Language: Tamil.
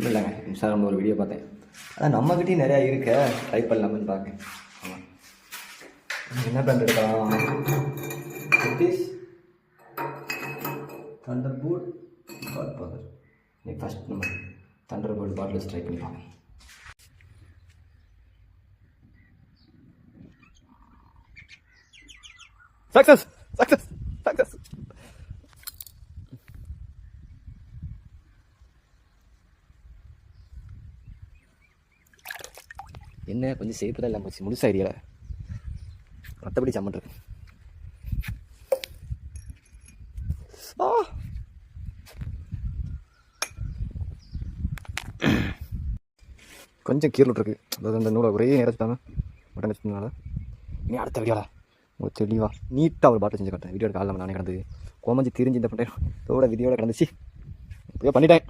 ஒன்றும் இல்லைங்க, இன்ஸ்டாகிராமில் ஒரு வீடியோ பார்த்தேன். அதான் நம்மக்கிட்டையும் நிறையா இருக்க, ட்ரை பண்ணலாம்னு பார்க்கேன். ஆமாம், என்ன பிராண்ட் எடுக்கலாம்? British thunderbolt got power. இன்னைக்கு ஃபஸ்ட் நம்ம தண்டர்போல்ட் பாட்டில் வச்சு ட்ரை பண்ணி பார்ப்போம். Success success success. என்ன கொஞ்சம் சேஃப் தான் இல்லாமல் போச்சு, முழுசாக ஏரியாவில். மற்றபடி சம்மன் இருக்கு. கொஞ்சம் கீழே இருக்கு, அதாவது அந்த நூலை ஒரே நேரத்தாங்க பட்டன் வச்சதுனால. இனி அடுத்த வீடியோவில் உங்களுக்கு தெளிவாக நீட்டாக ஒரு பாட்டில் செஞ்சு காட்டேன். வீடியோ காலையில் நானே கிடந்து கோமஞ்சி திரிஞ்சு இந்த பண்ணேன் இதோட வீடியோவில் கிடந்துச்சு. இப்படியோ பண்ணிட்டேன்.